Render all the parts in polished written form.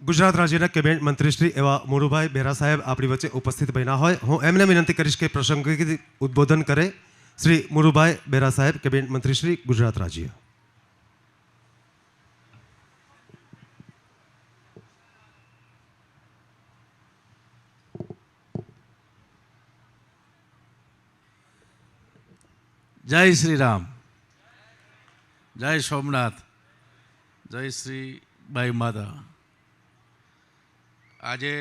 ગુજરાત રાજ્યના કેબિનેટ મંત્રી શ્રી એવા મુરુભાઈ બેરા સાહેબ આપણી વચ્ચે ઉપસ્થિત બન્યા હોય, હું એમને વિનંતી કરીશ કે પ્રાસંગિક ઉદ્બોધન કરે. શ્રી મુરુભાઈ બેરા સાહેબ, કેબિનેટ મંત્રી શ્રી, ગુજરાત રાજ્ય. જય શ્રી રામ, જય સોમનાથ, જય શ્રી બાઈ માતા. આજે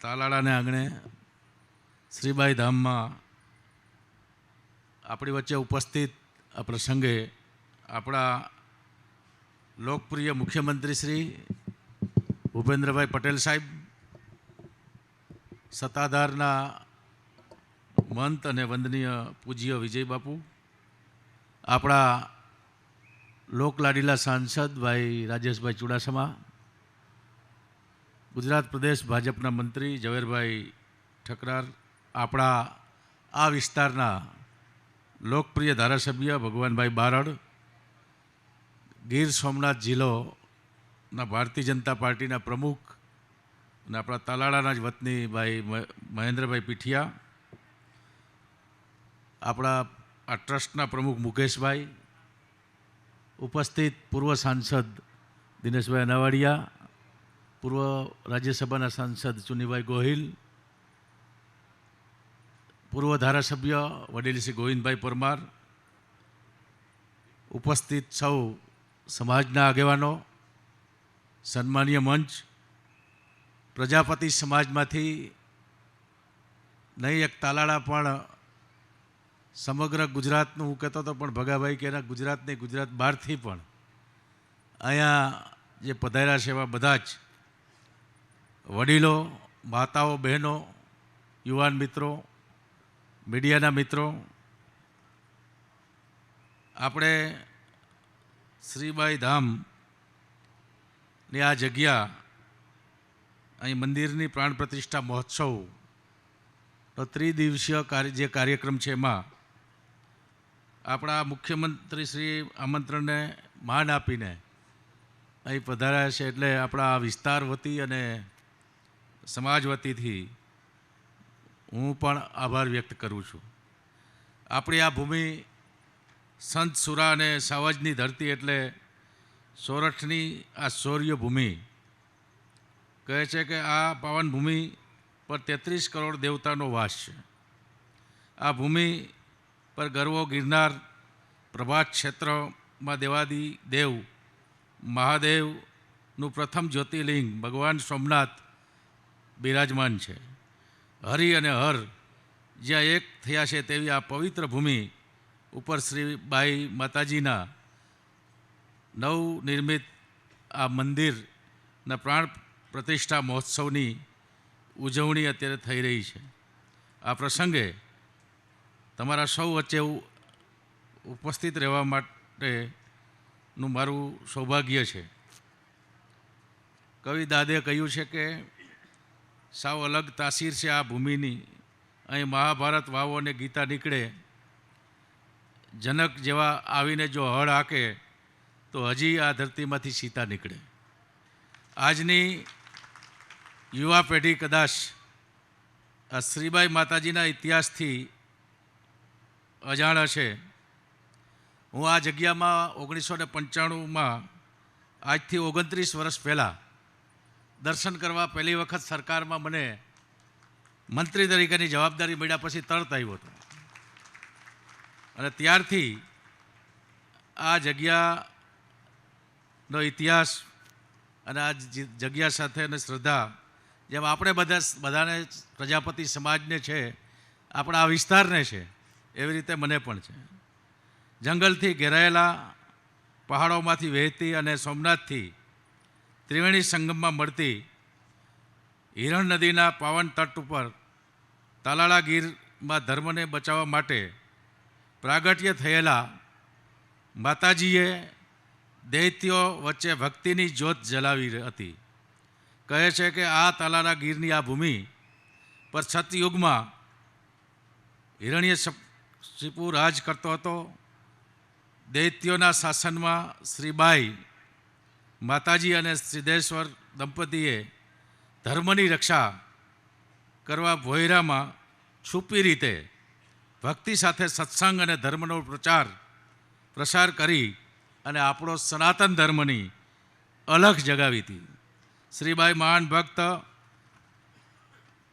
તાલાળાને આંગણે શ્રીબાઈ ધામમાં આપણી વચ્ચે ઉપસ્થિત આ પ્રસંગે આપણા લોકપ્રિય મુખ્યમંત્રી શ્રી ભૂપેન્દ્રભાઈ પટેલ સાહેબ, સત્તાધારના મંત અને વંદનીય પૂજ્ય વિજય બાપુ, આપણા લોકલાડીલા સાંસદ ભાઈ રાજેશભાઈ ચુડાસમા, ગુજરાત પ્રદેશ ભાજપના મંત્રી ઝવેરભાઈ ઠકરાર, આપણા આ વિસ્તારના લોકપ્રિય ધારાસભ્ય ભગવાનભાઈ બારડ, ગીર સોમનાથ જિલ્લોના ભારતીય જનતા પાર્ટીના પ્રમુખ અને આપણા તાલાળાના જ વતની ભાઈ મહેન્દ્રભાઈ પીઠિયા, આપણા આ ટ્રસ્ટના પ્રમુખ મુકેશભાઈ, ઉપસ્થિત પૂર્વ સાંસદ દિનેશભાઈ અનાવાડિયા, પૂર્વ રાજ્યસભાના સાંસદ ચુનીભાઈ ગોહિલ, પૂર્વ ધારાસભ્ય વડીલ શ્રી ગોવિંદભાઈ પરમાર, ઉપસ્થિત સૌ સમાજના આગેવાનો, સન્માનીય મંચ, પ્રજાપતિ સમાજમાંથી નહીં એક તાલાળા પણ સમગ્ર ગુજરાતનું હું કહેતો હતો, પણ ભગાભાઈ કે એના ગુજરાત નહીં, ગુજરાત બહારથી પણ અહીંયા જે પધાર્યા છે એવા બધા જ વડીલો, માતાઓ, બહેનો, યુવાન મિત્રો, મીડિયાના મિત્રો, આપણે શ્રીબાઈ ધામની આ જગ્યા અહીં મંદિરની પ્રાણ પ્રતિષ્ઠા મહોત્સવનો ત્રિદિવસીય જે કાર્યક્રમ છે એમાં આપણા મુખ્યમંત્રી શ્રી આમંત્રણને માન આપીને અહીં પધાર્યા છે, એટલે આપણા આ વિસ્તાર વતી અને સમાજ વતીથી હું પણ આભાર વ્યક્ત કરું છું. આપણી આ ભૂમિ સંત સુરા અને સાવજની ધરતી એટલે સોરઠની આ શૌર્ય ભૂમિ કહે છે કે આ પાવન ભૂમિ પર 33 કરોડ દેવતાનો વાસ છે. આ ભૂમિ પર ગરવો ગિરનાર પ્રભાત ક્ષેત્રમાં દેવાદી દેવ મહાદેવનું પ્રથમ જ્યોતિર્લિંગ ભગવાન સોમનાથ બિરાજમાન છે. હરિ અને હર જ્યાં એક થયા છે તેવી આ પવિત્ર ભૂમિ ઉપર શ્રીબાઈ માતાજીના નવનિર્મિત આ મંદિરના પ્રાણ પ્રતિષ્ઠા મહોત્સવની ઉજવણી અત્યારે થઈ રહી છે. આ પ્રસંગે તમારા સૌ વચ્ચે ઉપસ્થિત રહેવા માટેનું મારું સૌભાગ્ય છે. કવિ દાદે કહ્યું છે કે સાવ અલગ તાસીર છે આ ભૂમિની, અહીં મહાભારત વાવો અને ગીતા નીકળે, જનક જેવા આવીને જો હળ હાકે તો હજી આ ધરતીમાંથી સીતા નીકળે. આજની યુવા પેઢી કદાચ આ શ્રીબાઈ માતાજીના ઇતિહાસથી અજાણ હશે. હું આ જગ્યામાં 1995માં આજથી 29 વર્ષ પહેલાં દર્શન કરવા પહેલી વખત સરકારમાં મને મંત્રી તરીકેની જવાબદારી મળ્યા પછી તરત આવ્યો હતો, અને ત્યારથી આ જગ્યાનો ઇતિહાસ અને આ જગ્યા સાથેની શ્રદ્ધા જેમ આપણે બધાને પ્રજાપતિ સમાજને છે, આપણા આ વિસ્તારને છે, એવી રીતે મને પણ છે. જંગલથી ઘેરાયેલા પહાડોમાંથી વહેતી અને સોમનાથથી ત્રિવેણી સંગમમાં મળતી હિરણ નદીના પાવન તટ ઉપર તાલાળા ગીરમાં ધર્મને બચાવવા માટે પ્રાગટ્ય થયેલા માતાજીએ દૈત્યો વચ્ચે ભક્તિની જ્યોત જલાવી હતી. કહે છે કે આ તાલાળા ગીરની આ ભૂમિ પર સતયુગમાં હિરણ્યશિપુ રાજ કરતો હતો. દૈત્યોના શાસનમાં શ્રીબાઈ માતાજી અને સિદ્ધેશ્વર દંપતીએ ધર્મની રક્ષા કરવા ભોયરામાં છુપી રીતે ભક્તિ સાથે સત્સંગ અને ધર્મનો પ્રસાર કરી અને આપણો સનાતન ધર્મની અલખ જગાવી હતી. શ્રીબાઈ મહાન ભક્ત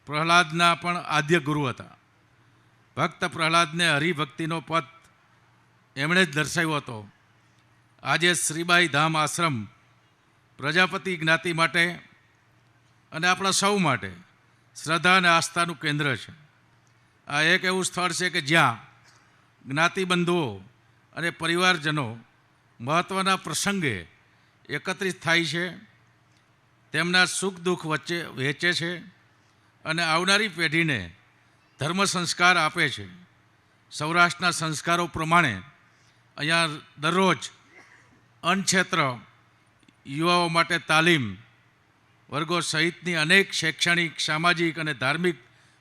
પ્રહલાદના પણ આદ્ય ગુરુ હતા. ભક્ત પ્રહલાદને હરિભક્તિનો પથ એમણે જ દર્શાવ્યો હતો. આજે શ્રીબાઈ ધામ આશ્રમ પ્રજાપતિ જ્ઞાતિ માટે અને આપણા સૌ માટે શ્રદ્ધા અને આસ્થાનું કેન્દ્ર છે. આ એક એવું સ્થળ છે કે જ્યાં જ્ઞાતિબંધુઓ અને પરિવારજનો મહત્ત્વના પ્રસંગે એકત્રિત થાય છે, તેમના સુખ દુઃખ વચ્ચે વહેંચે છે અને આવનારી પેઢીને ધર્મ સંસ્કાર આપે છે. સૌરાષ્ટ્રના સંસ્કારો પ્રમાણે અહીંયા દરરોજ અન્નક્ષેત્ર, યુવાઓ માટે તાલીમ વર્ગો સહિતની અનેક શૈક્ષણિક, સામાજિક અને ધાર્મિક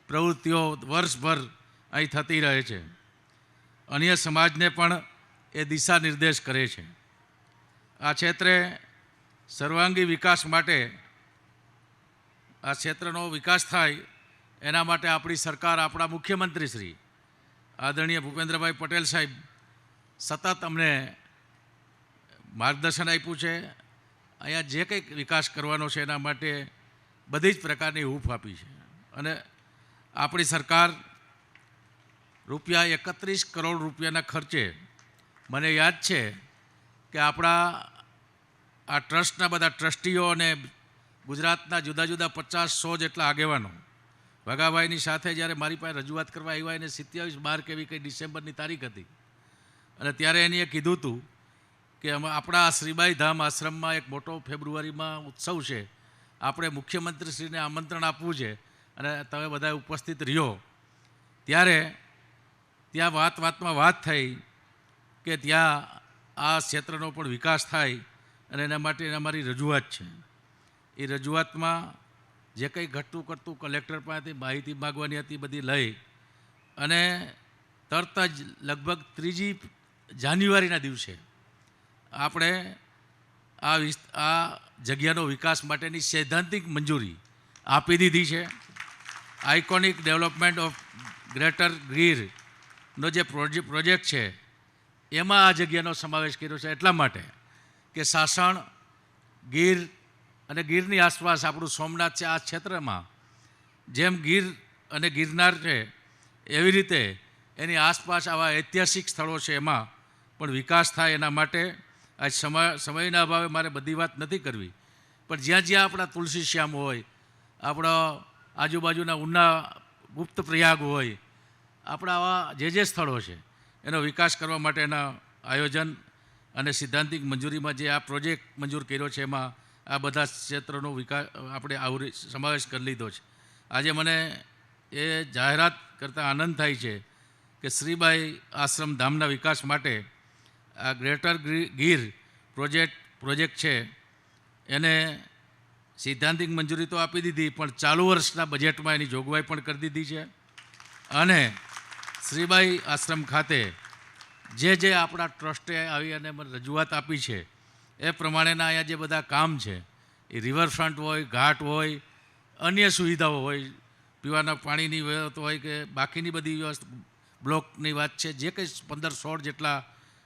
પ્રવૃત્તિઓ વર્ષભર અહીં થતી રહે છે. અન્ય સમાજને પણ એ દિશા નિર્દેશ કરે છે. આ ક્ષેત્રે સર્વાંગી વિકાસ માટે, આ ક્ષેત્રનો વિકાસ થાય એના માટે આપણી સરકાર, આપણા મુખ્યમંત્રી શ્રી આદરણીય ભૂપેન્દ્રભાઈ પટેલ સાહેબ સતત અમને માર્ગદર્શન આપ્યું છે. અહીંયા જે કંઈક વિકાસ કરવાનો છે એના માટે બધી જ પ્રકારની હૂંફ આપી છે. અને આપણી સરકાર ₹31 કરોડ રૂપિયાના ખર્ચે, મને યાદ છે કે આપણા આ ટ્રસ્ટના બધા ટ્રસ્ટીઓ અને ગુજરાતના જુદા જુદા 50-100 જેટલા આગેવાનો ભગાભાઈની સાથે જ્યારે મારી પાસે રજૂઆત કરવા આવ્યા, એને 27/12 કેવી કંઈ ડિસેમ્બરની તારીખ હતી, અને ત્યારે એનીએ કીધું હતું કે આપણા શ્રીબાઈ ધામ આશ્રમમાં એક મોટો ફેબ્રુઆરીમાં ઉત્સવ છે, આપણે મુખ્યમંત્રીશ્રીને આમંત્રણ આપવું છે અને તમે બધા ઉપસ્થિત રહ્યો. ત્યારે ત્યાં વાતમાં વાત થઈ કે ત્યાં આ ક્ષેત્રનો પણ વિકાસ થાય અને એના માટે અમારી રજૂઆત છે. એ રજૂઆતમાં જે કંઈ ઘટતું કરતું કલેક્ટર પાસેથી માહિતી માગવાની હતી બધી લઈ અને તરત જ લગભગ 3 જાન્યુઆરીના દિવસે આપણે આ જગ્યાનો વિકાસ માટેની સૈદ્ધાંતિક મંજૂરી આપી દીધી છે. આઇકોનિક ડેવલપમેન્ટ ઓફ ગ્રેટર ગીરનો જે પ્રોજેક્ટ છે એમાં આ જગ્યાનો સમાવેશ કર્યો છે, એટલા માટે કે સાસણ, ગીર અને ગીરની આસપાસ આપણું સોમનાથ છે, આ ક્ષેત્રમાં જેમ ગીર અને ગિરનાર છે એવી રીતે એની આસપાસ આવા ઐતિહાસિક સ્થળો છે, એમાં પણ વિકાસ થાય એના માટે આજ સમયના અભાવે મારે બધી વાત નથી કરવી, પણ જ્યાં જ્યાં આપણા તુલસી શ્યામ હોય, આપણા આજુબાજુના ઉના ગુપ્ત પ્રયાગ હોય, આપણા આવા જે સ્થળો છે એનો વિકાસ કરવા માટેના આયોજન અને સિદ્ધાંતિક મંજૂરીમાં જે આ પ્રોજેક્ટ મંજૂર કર્યો છે એમાં આ બધા ક્ષેત્રોનો વિકાસ આપણે સમાવેશ કરી લીધો છે. આજે મને એ જાહેરાત કરતાં આનંદ થાય છે કે શ્રીબાઈ આશ્રમ ધામના વિકાસ માટે આ ગ્રેટર ગીર પ્રોજેક્ટ છે એને સૈદ્ધાંતિક મંજૂરી તો આપી દીધી, પણ ચાલુ વર્ષના બજેટમાં એની જોગવાઈ પણ કરી દીધી છે. અને શ્રીબાઈ આશ્રમ ખાતે જે આપણા ટ્રસ્ટે આવી અને રજૂઆત આપી છે એ પ્રમાણેના અહીંયા જે બધા કામ છે, એ રિવરફ્રન્ટ હોય, ઘાટ હોય, અન્ય સુવિધાઓ હોય, પીવાના પાણીની વ્યવસ્થા હોય કે બાકીની બધી વ્યવસ્થા, બ્લોકની વાત છે, જે કંઈ 15-16 જેટલા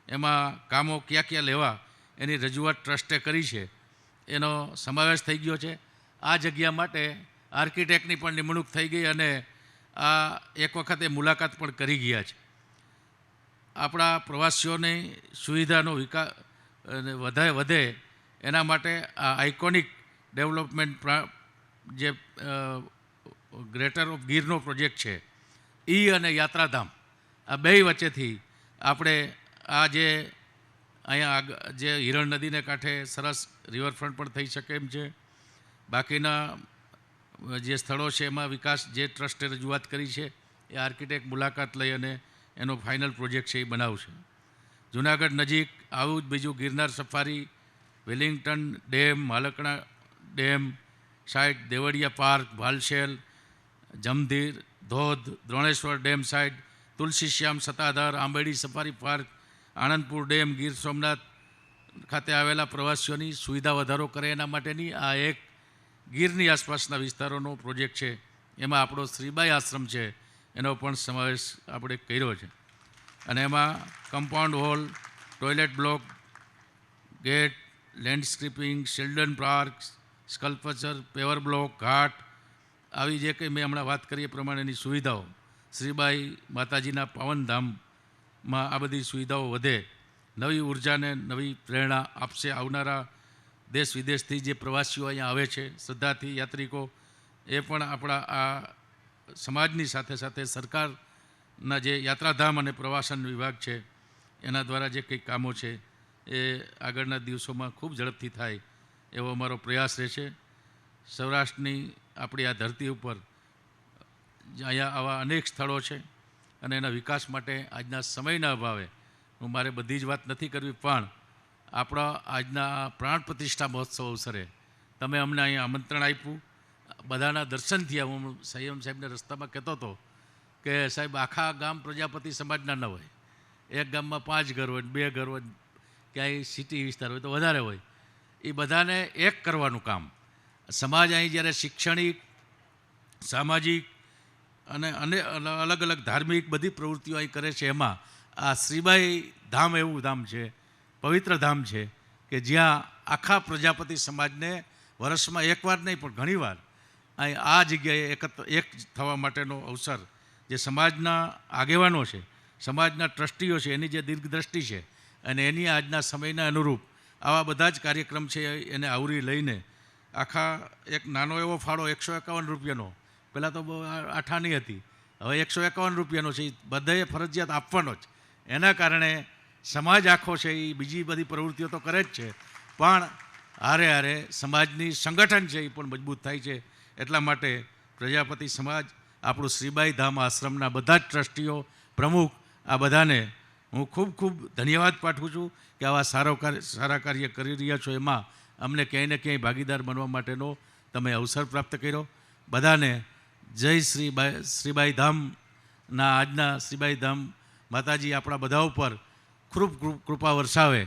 એમાં કામો ક્યાં લેવા એની રજૂઆત ટ્રસ્ટે કરી છે એનો સમાવેશ થઈ ગયો છે. આ જગ્યા માટે આર્કિટેક્ટની પણ નિમણૂક થઈ ગઈ અને આ એક વખત એ મુલાકાત પણ કરી ગયા છે. આપણા પ્રવાસીઓની સુવિધાનો વિકાસ વધે એના માટે આ આઇકોનિક ડેવલપમેન્ટ જે ગ્રેટર ઓફ ગીરનો પ્રોજેક્ટ છે એ અને યાત્રાધામ, આ બે વચ્ચેથી આપણે આ જે અહીંયા જે હિરણ નદીને કાંઠે સરસ રિવરફ્રન્ટ પણ થઈ શકે એમ છે. બાકીના જે સ્થળો છે એમાં વિકાસ જે ટ્રસ્ટે રજૂઆત કરી છે એ આર્કિટેક્ટ મુલાકાત લઈ અને એનો ફાઇનલ પ્રોજેક્ટ છે એ બનાવશે. જુનાગઢ નજીક આવું જ બીજું Girnar safari, Wellington dam, Malkana dam site, Devaliya park, Bhalshel, Jamdhir ધોધ, Droneshwar dam site, Tulsi Shyam, Satadhar, Ambedi safari park, Anandpur dam, Gir Somnath ખાતે આવેલા પ્રવાસીઓની સુવિધા વધારો કરે એના માટેની આ એક ગીરની આસપાસના વિસ્તારોનો પ્રોજેક્ટ છે. એમાં આપણો શ્રીબાઈ આશ્રમ છે એનો પણ સમાવેશ આપણે કર્યો છે. અને એમાં compound wall, toilet block, gate, landscaping, children park, sculpture, paver block, ઘાટ, આવી જે કંઈ મેં હમણાં વાત કરી એ પ્રમાણેની સુવિધાઓ શ્રીબાઈ માતાજીના પાવનધામમાં આ બધી સુવિધાઓ વધે, નવી ઉર્જાને નવી પ્રેરણા આપશે. આવનારા દેશ વિદેશથી જે પ્રવાસીઓ અહીંયા આવે છે શ્રદ્ધાથી, યાત્રિકો, એ પણ આપણા આ સમાજની સાથે સાથે સરકારના જે યાત્રાધામ અને પ્રવાસન વિભાગ છે એના દ્વારા જે કંઈક કામો છે એ આગળના દિવસોમાં ખૂબ ઝડપથી થાય એવો અમારો પ્રયાસ રહેશે. સૌરાષ્ટ્રની આપણી આ ધરતી ઉપર અહીંયા આવા અનેક સ્થળો છે અને એના વિકાસ માટે આજના સમયના અભાવે હું મારે બધી જ વાત નથી કરવી, પણ આપણા આજના પ્રાણ પ્રતિષ્ઠા મહોત્સવ અવસરે તમે અમને અહીંયા આમંત્રણ આપ્યું, બધાના દર્શન થયા. હું સંયમ સાહેબને રસ્તામાં કહેતો હતો કે સાહેબ આખા ગામ પ્રજાપતિ સમાજના ન હોય, એક ગામમાં 5 ઘર હોય, 2 ઘર હોય, ક્યાંય સિટી વિસ્તાર હોય તો વધારે હોય. એ બધાને એક કરવાનું કામ સમાજ અહીં જ્યારે શૈક્ષણિક, સામાજિક અને અલગ અલગ ધાર્મિક બધી પ્રવૃત્તિઓ અહીં કરે છે. એમાં આ શ્રીબાઈ ધામ એવું ધામ છે, પવિત્ર ધામ છે કે જ્યાં આખા પ્રજાપતિ સમાજને વર્ષમાં એકવાર નહીં પણ ઘણીવાર અહીં આ જગ્યાએ એક થવા માટેનો અવસર જે સમાજના આગેવાનો છે, સમાજના ટ્રસ્ટીઓ છે, એની જે દીર્ઘદ્રષ્ટિ છે અને એની આજના સમયના અનુરૂપ આવા બધા જ કાર્યક્રમ છે એને આવરી લઈને આખા એક નાનો એવો ફાળો 151 રૂપિયાનો, પહેલાં તો આઠાની હતી, હવે 151 રૂપિયાનો છે, એ બધાએ ફરજિયાત આપવાનો જ. એના કારણે સમાજ આખો છે એ બીજી બધી પ્રવૃત્તિઓ તો કરે જ છે, પણ હારે હારે સમાજની સંગઠન છે એ પણ મજબૂત થાય છે. એટલા માટે પ્રજાપતિ સમાજ, આપણું શ્રીબાઈ ધામ આશ્રમના બધા જ ટ્રસ્ટીઓ, પ્રમુખ, આ બધાને હું ખૂબ ખૂબ ધન્યવાદ પાઠવું છું કે આવા સારા કાર્ય કરી રહ્યા છો. એમાં અમને ક્યાંય ને ક્યાંય ભાગીદાર બનવા માટેનો તમે અવસર પ્રાપ્ત કર્યો. બધાને જય શ્રીબાઈ ધામના આજના શ્રીબાઈ ધામ માતાજી આપણા બધા ઉપર ખૂબ કૃપા વરસાવે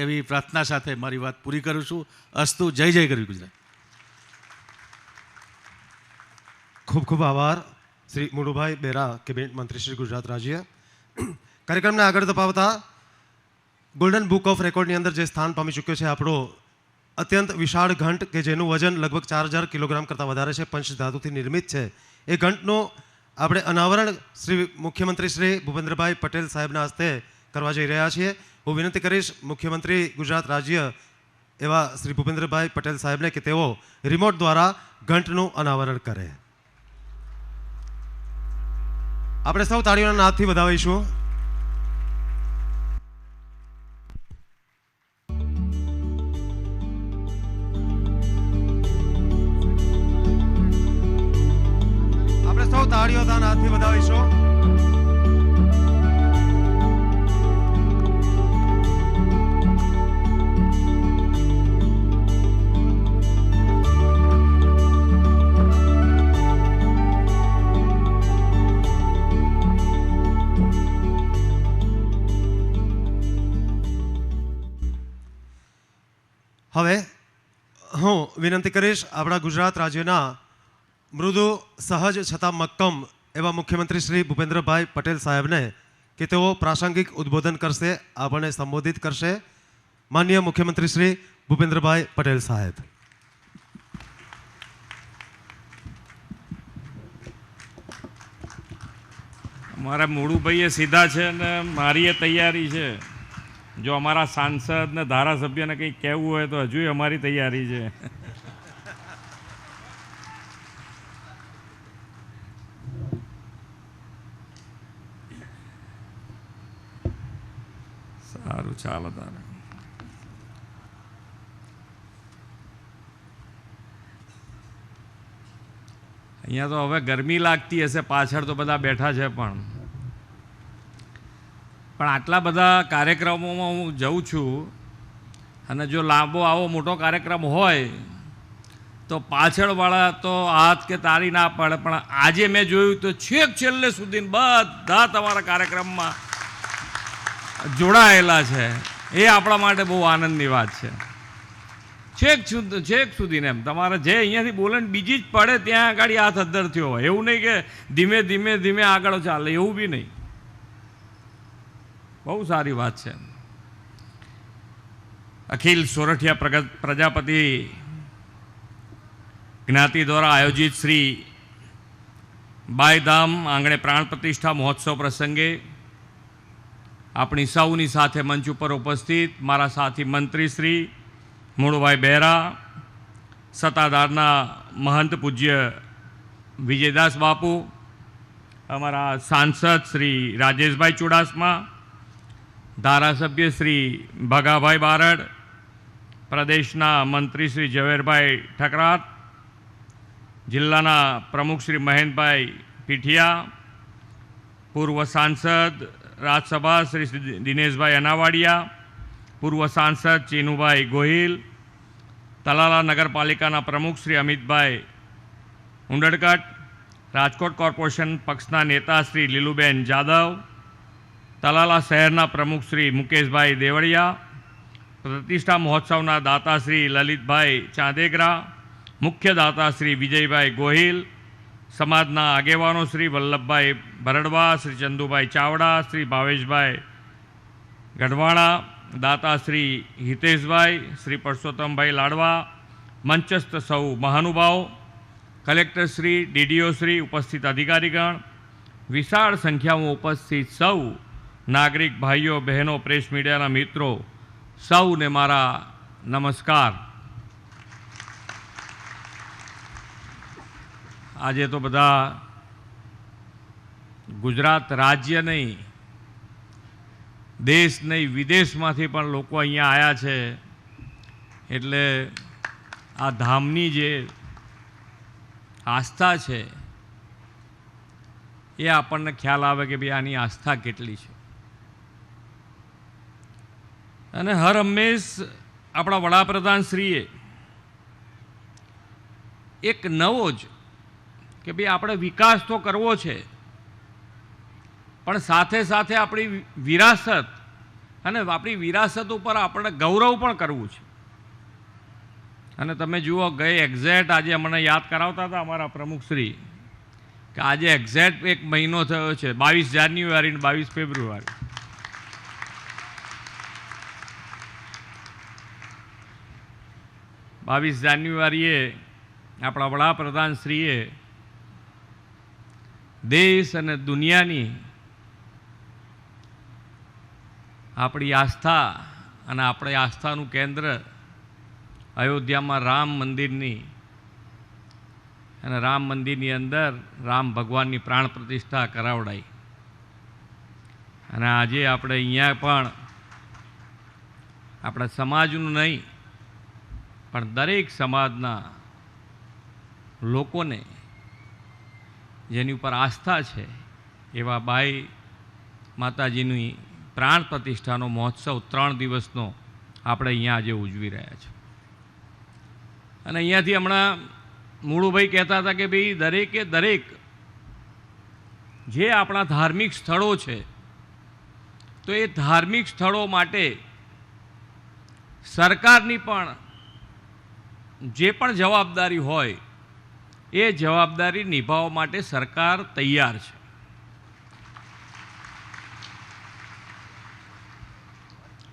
એવી પ્રાર્થના સાથે મારી વાત પૂરી કરું છું. અસ્તુ. જય જય ગરવી ગુજરાત. ખૂબ ખૂબ આભાર શ્રી મુળુભાઈ બેરા, કેબિનેટ મંત્રી શ્રી ગુજરાત રાજ્ય. કાર્યક્રમને આગળ ધપાવતા ગોલ્ડન બુક ઓફ રેકોર્ડની અંદર જે સ્થાન પામી ચૂક્યો છે આપણો અત્યંત વિશાળ ઘંટ કે જેનું વજન લગભગ 4000 કિલોગ્રામ કરતાં વધારે છે, પંચધાતુથી નિર્મિત છે. એ ઘંટનું આપણે અનાવરણ શ્રી મુખ્યમંત્રી શ્રી ભૂપેન્દ્રભાઈ પટેલ સાહેબના હસ્તે કરવા જઈ રહ્યા છીએ. હું વિનંતી કરીશ મુખ્યમંત્રી ગુજરાત રાજ્ય એવા શ્રી ભૂપેન્દ્રભાઈ પટેલ સાહેબને કે તેઓ રિમોટ દ્વારા ઘંટનું અનાવરણ કરે. આપણે સૌ તાળીઓના નાદથી વધાવીશું. આપણે સૌ તાળીઓના નાદથી વધાવીશું. હવે હું વિનંતી કરીશ આપણા ગુજરાત રાજ્યના મૃદુ, સહજ છતાં મક્કમ એવા મુખ્યમંત્રી શ્રી ભૂપેન્દ્રભાઈ પટેલ સાહેબને કે તેઓ પ્રાસંગિક ઉદ્બોધન કરશે, આપણને સંબોધિત કરશે. માનનીય મુખ્યમંત્રી શ્રી ભૂપેન્દ્રભાઈ પટેલ સાહેબ. મારા મુળુભાઈએ સીધા છે ને મારી તૈયારી છે. જો અમારા સાંસદ ને ધારાસભ્યને કંઈ કહેવું હોય તો હજુય અમારી તૈયારી છે. સારું, ચાલો તારે. અહીંયા તો હવે ગરમી લાગતી હશે, પાછળ તો બધા બેઠા છે, પણ આટલા બધા કાર્યક્રમોમાં હું જઉં છું અને જો લાંબો આવો મોટો કાર્યક્રમ હોય તો પાછળવાળા તો હાથ કે તાળી ના પડે, પણ આજે મેં જોયું તો છેલ્લે સુધી બધા તમારા કાર્યક્રમમાં જોડાયેલા છે. એ આપણા માટે બહુ આનંદની વાત છે. છેક સુધીને એમ તમારે જે અહીંયાથી બોલે ને બીજી જ પડે ત્યાં આગળ હાથ અદ્ધર થયો હોય એવું નહીં કે ધીમે ધીમે ધીમે આગળ ચાલે એવું બી નહીં. બહુ સારી વાત છે. અખિલ સોરઠિયા પ્રજાપતિ જ્ઞાતિ દ્વારા આયોજિત શ્રી બાયધામ આંગણે પ્રાણ પ્રતિષ્ઠા મહોત્સવ પ્રસંગે આપણી સૌની સાથે મંચ ઉપર ઉપસ્થિત મારા સાથી મંત્રી શ્રી મુળુભાઈ બહેરા, સત્તાધારના મહંત પૂજ્ય વિજયદાસ બાપુ, અમારા સાંસદ શ્રી રાજેશભાઈ ચુડાસમા, ધારાસભ્ય શ્રી ભગાભાઈ બારડ, પ્રદેશના મંત્રી શ્રી ઝવેરભાઈ ઠકરાત, જિલ્લાના પ્રમુખ શ્રી મહેન્દ્રભાઈ પીઠિયા, પૂર્વ સાંસદ રાજ્યસભા શ્રી દિનેશભાઈ અનાવાડિયા, પૂર્વ સાંસદ ચીનુભાઈ ગોહિલ, તલાલા નગરપાલિકાના પ્રમુખ શ્રી અમિતભાઈ ઉંડડકટ, રાજકોટ કોર્પોરેશન પક્ષના નેતા શ્રી લીલુબેન જાદવ, તલાલા શહેરના પ્રમુખ શ્રી મુકેશભાઈ દેવળિયા, પ્રતિષ્ઠા મહોત્સવના દાતા શ્રી લલિતભાઈ ચાંદેગરા, મુખ્ય દાતા શ્રી વિજયભાઈ ગોહિલ, સમાજના આગેવાનો શ્રી વલ્લભભાઈ ભરડવા, શ્રી ચંદુભાઈ ચાવડા, શ્રી ભાવેશભાઈ ગઢવાણા, દાતા શ્રી હિતેશભાઈ, શ્રી પરસોત્તમભાઈ લાડવા, મંચસ્થ સૌ મહાનુભાવો, કલેક્ટર શ્રી, ડીડીઓ શ્રી, ઉપસ્થિત અધિકારીગણ, વિશાળ સંખ્યામાં ઉપસ્થિત સૌ નાગરિક ભાઈઓ બહેનો, પ્રેસ મીડિયાના મિત્રો, સૌને મારા નમસ્કાર. આજે તો બધા ગુજરાત રાજ્ય નહીં, દેશ નહીં, વિદેશમાંથી પણ લોકો અહીંયા આવ્યા છે. એટલે આ ધામની જે આસ્થા છે એ આપણને ખ્યાલ આવે કે ભાઈ આની આસ્થા કેટલી છે. અને હર હંમેશ આપણા વડાપ્રધાનશ્રીએ એક નવો જ કે ભાઈ આપણે વિકાસ તો કરવો છે, પણ સાથે સાથે આપણી વિરાસત અને આપણી વિરાસત ઉપર આપણે ગૌરવ પણ કરવું છે. અને તમે જુઓ ગઈ એક્ઝેક્ટ આજે અમને યાદ કરાવતા હતા અમારા પ્રમુખશ્રી કે આજે એક્ઝેક્ટ એક મહિનો થયો છે, 22 જાન્યુઆરી અને 22 ફેબ્રુઆરી. જાન્યુઆરીએ આપણા વડાપ્રધાનશ્રીએ દેશ અને દુનિયાની આપણી આસ્થા અને આપણી આસ્થાનું કેન્દ્ર અયોધ્યામાં રામ મંદિરની અને રામ મંદિરની અંદર રામ ભગવાનની પ્રાણ પ્રતિષ્ઠા કરાવડાઈ. અને આજે આપણે અહીંયા પણ આપણા સમાજનું નહીં પણ દરેક સમાજના લોકોને જેની ઉપર આસ્થા છે એવા બાઈ માતાજીની પ્રાણ પ્રતિષ્ઠાનો મહોત્સવ 3 દિવસનો આપણે અહીંયા આજે ઉજવી રહ્યા છીએ. અને અહીંયાથી હમણાં મુળુભાઈ કહેતા હતા કે ભાઈ દરેકે દરેક જે આપણા ધાર્મિક સ્થળો છે તો એ ધાર્મિક સ્થળો માટે સરકારની પણ જે પણ જવાબદારી હોય એ જવાબદારી નિભાવવા માટે સરકાર તૈયાર છે.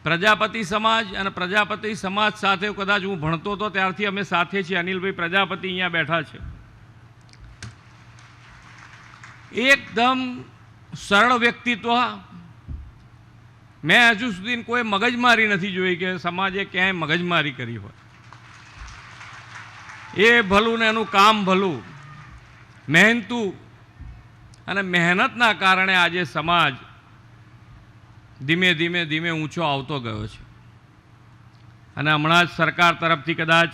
પ્રજાપતિ સમાજ અને પ્રજાપતિ સમાજ સાથે કદાચ હું ભણતો હતો ત્યારથી અમે સાથે છીએ. અનિલભાઈ પ્રજાપતિ અહીંયા બેઠા છે. એકદમ સરળ વ્યક્તિત્વ. મેં હજુ સુધી કોઈ મગજમારી નથી જોઈ કે સમાજે ક્યાંય મગજમારી કરી હોય. એ ભલું ને એનું કામ ભલું. મહેનતુ અને મહેનતના કારણે આજે સમાજ ધીમે ધીમે ધીમે ઊંચો આવતો ગયો છે. અને હમણાં જ સરકાર તરફથી કદાચ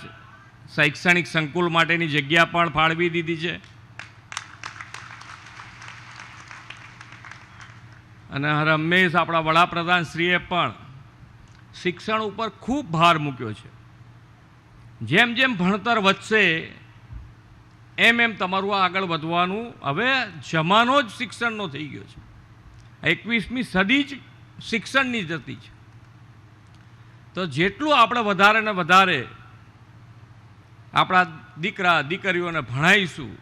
શૈક્ષણિક સંકુલ માટેની જગ્યા પણ ફાળવી દીધી છે. અને હર હંમેશ આપણા વડાપ્રધાનશ્રીએ પણ શિક્ષણ ઉપર ખૂબ ભાર મૂક્યો છે. જેમ જેમ ભણતર વધશે એમ એમ તમારું આગળ વધવાનું હવે જમાનો જ શિક્ષણનો થઈ ગયો છે. 21મી સદી જ શિક્ષણની જતી છે. તો જેટલું આપણે વધારે ને વધારે આપણા દીકરા દીકરીઓને ભણાવીશું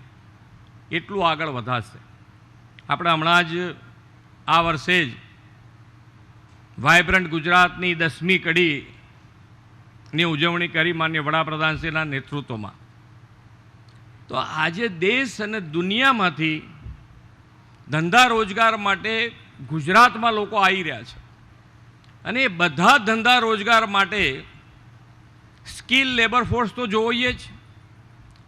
એટલું આગળ વધારશે. આપણે હમણાં જ આ વર્ષે જ વાઇબ્રન્ટ ગુજરાતની 10મી કડીની ઉજવણી કરી માનનીય વડાપ્રધાનશ્રીના નેતૃત્વમાં. તો આજે દેશ અને દુનિયામાંથી ધંધા રોજગાર માટે ગુજરાતમાં લોકો આવી રહ્યા છે અને એ બધા ધંધા રોજગાર માટે સ્કિલ લેબર ફોર્સ તો જોઈએ જ.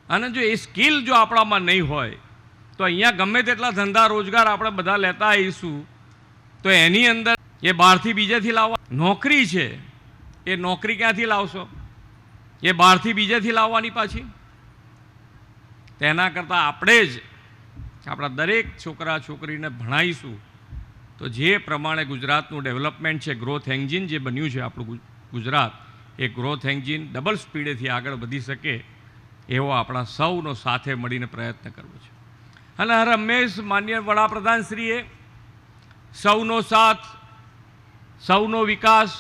અને જો એ સ્કિલ જો આપણામાં નહીં હોય તો અહીંયા ગમે તેટલા ધંધા રોજગાર આપણે બધા લેતા આવીશું તો એની અંદર એ બહારથી બીજેથી લાવવા નોકરી છે, એ નોકરી ક્યાંથી લાવશો? એ બહારથી બીજેથી લાવવાની પાછી. તેના કરતાં આપણે જ આપણા દરેક છોકરા છોકરીને ભણાવીશું તો જે પ્રમાણે ગુજરાતનું ડેવલપમેન્ટ છે, ગ્રોથ એન્જિન જે બન્યું છે આપણું ગુજરાત, એ ગ્રોથ એન્જિન ડબલ સ્પીડેથી આગળ વધી શકે એવો આપણા સૌનો સાથે મળીને પ્રયત્ન કરવો છે. અને હર હંમેશ માનનીય વડાપ્રધાનશ્રીએ સૌનો સાથ, સૌનો વિકાસ,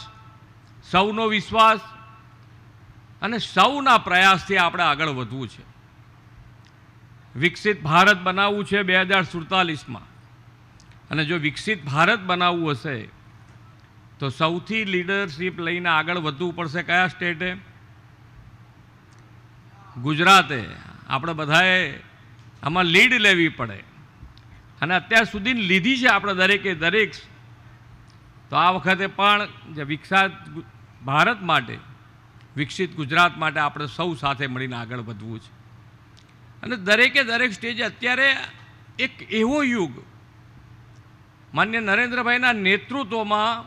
સૌનો વિશ્વાસ અને સૌના પ્રયાસથી આપણે આગળ વધવું છે. વિકસિત ભારત બનાવવું છે 2047માં. અને જો વિકસિત ભારત બનાવવું હશે તો સૌથી લીડરશીપ લઈને આગળ વધવું પડશે. કયા સ્ટેટે? ગુજરાતે. આપણે બધાએ આમાં લીડ લેવી પડે અને અત્યાર સુધી લીધી છે આપણે દરેક. તો આ વખતે પણ જે વિકસિત ભારત માટે, વિકસિત ગુજરાત માટે આપણે સૌ સાથે મળીને આગળ વધવું છે. અને દરેક સ્ટેજે અત્યારે એક એવો યુગ માન્ય નરેન્દ્રભાઈના નેતૃત્વમાં,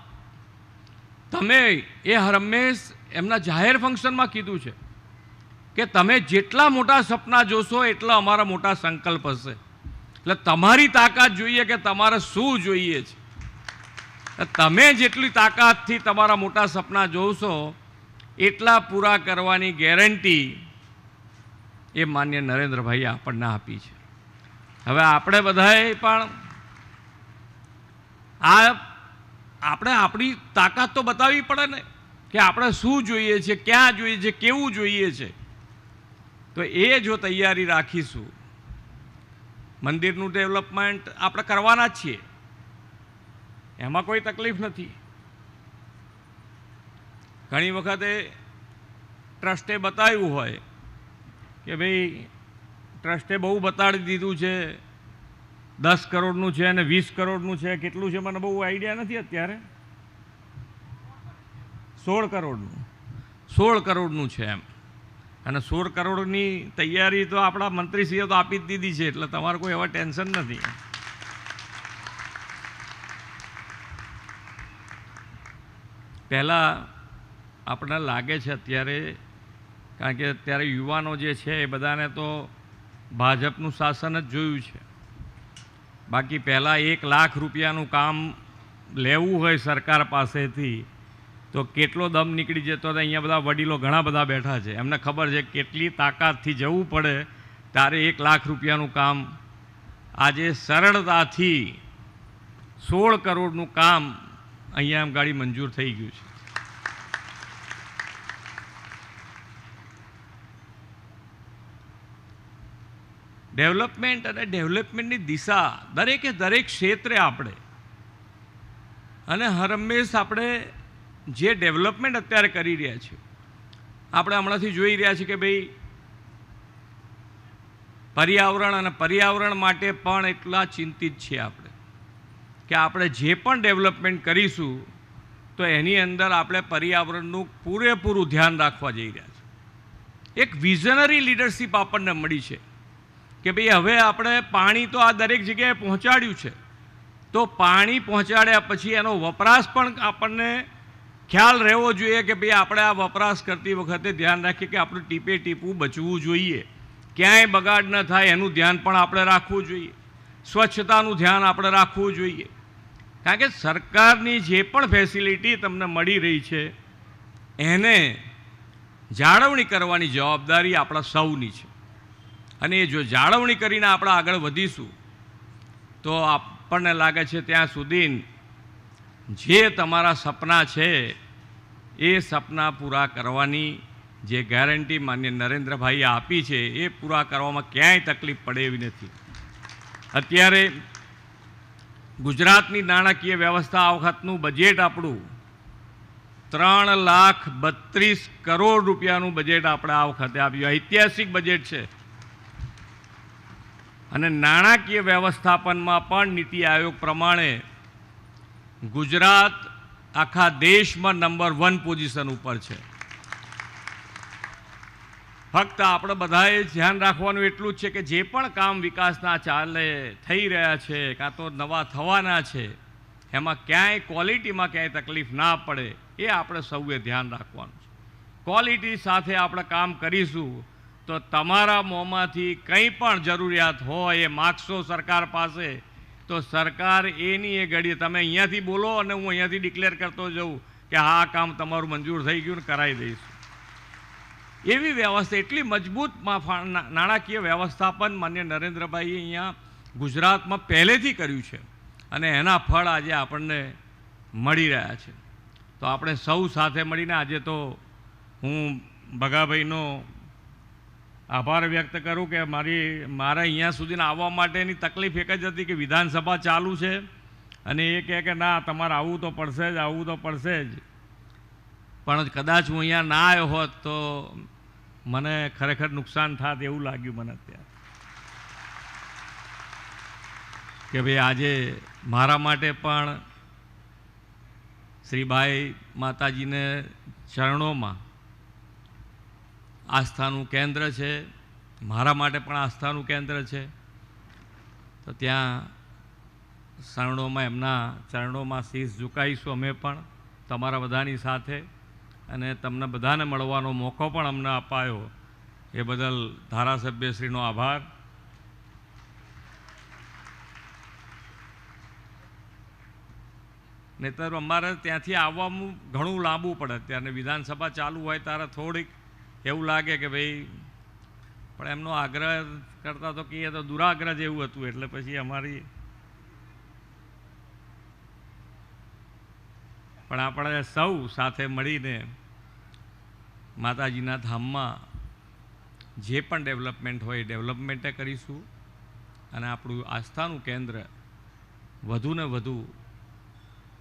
તમે એ હરમેશ એમના જાહેર ફંક્શનમાં કીધું છે કે તમે જેટલા મોટા સપના જોશો એટલા અમારા મોટા સંકલ્પ હશે. એટલે તમારી તાકાત જોઈએ કે તમારે શું જોઈએ છે. તમે જેટલી તાકાતથી તમારા મોટા સપના જોશો એટલા પૂરા કરવાની ગેરંટી એ માન્ય નરેન્દ્રભાઈએ આપણને આપી છે. હવે આપણે બધાએ પણ આપણે આપણી તાકાત તો બતાવવી પડે ને કે આપણે શું જોઈએ છે, ક્યાં જોઈએ છે, કેવું જોઈએ છે. તો એ જો તૈયારી રાખીશું, મંદિરનું ડેવલપમેન્ટ આપણે કરવાના જ છીએ, એમાં કોઈ તકલીફ નથી. ઘણી વખતે ટ્રસ્ટે બતાવ્યું હોય કે ભાઈ ટ્રસ્ટે બહુ બતાડી દીધું છે, 10 કરોડનું છે અને 20 કરોડનું છે. કેટલું છે મને બહુ આઈડિયા નથી અત્યારે. 16 કરોડનું છે એમ. અને 16 કરોડની તૈયારી તો આપણા મંત્રીશ્રીએ તો આપી જ દીધી છે, એટલે તમારે કોઈ હવે ટેન્શન નથી. પહેલાં આપણને લાગે છે અત્યારે, કારણ કે અત્યારે યુવાનો જે છે એ બધાને તો ભાજપનું શાસન જ જોયું છે. બાકી પહેલાં 1 લાખ રૂપિયાનું કામ લેવું હોય સરકાર પાસેથી તો કેટલો દમ નીકળી જતો હતો. અહીંયા બધા વડીલો ઘણા બધા બેઠા છે, એમને ખબર છે કેટલી તાકાતથી જવું પડે ત્યારે 1 લાખ રૂપિયાનું કામ આજે સરળતાથી 16 કરોડનું કામ અહીંયા ગાડી મંજૂર થઈ ગયું છે. ડેવલપમેન્ટ અને ડેવલપમેન્ટની દિશા દરેક ક્ષેત્રે આપણે, અને હરમેશ આપણે જે ડેવલપમેન્ટ અત્યારે કરી રહ્યા છીએ, આપણે હમણાંથી જોઈ રહ્યા છીએ કે ભાઈ પર્યાવરણ અને પર્યાવરણ માટે પણ એટલા ચિંતિત છીએ આપણે કે આપણે જે પણ ડેવલપમેન્ટ કરીશું તો એની અંદર આપણે પર્યાવરણનું પૂરેપૂરું ધ્યાન રાખવા જઈ રહ્યા છીએ. એક વિઝનરી લીડરશિપ આપણને મળી છે કે ભાઈ હવે આપણે પાણી તો આ દરેક જગ્યાએ પહોંચાડ્યું છે, તો પાણી પહોંચાડ્યા પછી એનો વપરાશ પણ આપણને ખ્યાલ રહેવો જોઈએ કે ભાઈ આપણે આ વપરાશ કરતી વખતે ધ્યાન રાખીએ કે આપણું ટીપે ટીપું બચવું જોઈએ, ક્યાંય બગાડ ન થાય એનું ધ્યાન પણ આપણે રાખવું જોઈએ, સ્વચ્છતાનું ધ્યાન આપણે રાખવું જોઈએ. કારણ કે સરકારની જે પણ ફેસિલિટી તમને મળી રહી છે એને જાળવણી કરવાની જવાબદારી આપણા સૌની છે. અને એ જો જાળવણી કરીને આપણે આગળ વધીશું તો આપણને લાગે છે ત્યાં સુધી જે તમારા સપના છે એ સપના પૂરા કરવાની જે ગેરંટી માન્ય નરેન્દ્રભાઈએ આપી છે એ પૂરા કરવામાં ક્યાંય તકલીફ પડે એવી નથી. અત્યારે ગુજરાતની નાણાકીય વ્યવસ્થા આ વખતનું બજેટ આપણું 3,32 કરોડ રૂપિયાનું બજેટ આપણે આ વખતે આપ્યું. ઐતિહાસિક બજેટ છે. અને નાણાકીય વ્યવસ્થાપનમાં પણ નીતિ આયોગ પ્રમાણે ગુજરાત આખા દેશમાં નંબર 1 પોઝિશન ઉપર છે. ફક્ત આપણે બધાએ ધ્યાન રાખવાનું એટલું જ છે કે જે પણ કામ વિકાસના ચાલે થઈ રહ્યા છે કાં તો નવા થવાના છે એમાં ક્યાંય ક્વોલિટીમાં ક્યાંય તકલીફ ના પડે એ આપણે સૌએ ધ્યાન રાખવાનું છે. ક્વોલિટી સાથે આપણે કામ કરીશું તો તમારા મોંમાંથી કંઈ પણ જરૂરિયાત હોય એ માગશો સરકાર પાસે તો સરકાર એની એ ઘડીએ તમે અહીંયાથી બોલો અને હું અહીંયાથી ડિક્લેર કરતો જાઉં કે હા કામ તમારું મંજૂર થઈ ગયું ને કરાવી દઈશું. એવી વ્યવસ્થા એટલી મજબૂત નાણાકીય વ્યવસ્થાપન માન્ય નરેન્દ્રભાઈએ અહીંયા ગુજરાતમાં પહેલેથી કર્યું છે અને એના ફળ આજે આપણને મળી રહ્યા છે. તો આપણે સૌ સાથે મળીને આજે તો હું ભગાભાઈનો આભાર વ્યક્ત કરું કે મારે અહીંયા સુધી આવવા માટેની તકલીફ એક જ હતી કે વિધાનસભા ચાલુ છે અને એ કહે કે ના તમારે આવવું તો પડશે જ આવવું તો પડશે જ. પણ કદાચ હું અહીંયા ના આવ્યો હોત તો મને ખરેખર નુકસાન થાત એવું લાગ્યું મને અત્યારે કે ભાઈ આજે મારા માટે પણ શ્રીભાઈ માતાજીને ચરણોમાં આસ્થાનું કેન્દ્ર છે. મારા માટે પણ આસ્થાનું કેન્દ્ર છે. તો ત્યાં શરણોમાં એમના ચરણોમાં શીશ ઝુકાઈશું અમે પણ તમારા બધાની સાથે અને તમને બધાને મળવાનો મોકો પણ અમને અપાયો એ બદલ ધારાસભ્યશ્રીનો આભાર. નહીંતર અમારે ત્યાંથી આવવાનું ઘણું લાંબુ પડે. ત્યારે વિધાનસભા ચાલુ હોય ત્યારે થોડીક એવું લાગે કે ભાઈ પણ એમનો આગ્રહ કરતા તો કહીએ તો દુરાગ્રહ જેવું હતું એટલે પછી અમારી પણ આપણે સૌ સાથે મળીને માતાજીના ધામમાં જે પણ ડેવલપમેન્ટ હોય એ ડેવલપમેન્ટે કરીશું અને આપણું આસ્થાનું કેન્દ્ર વધુને વધુ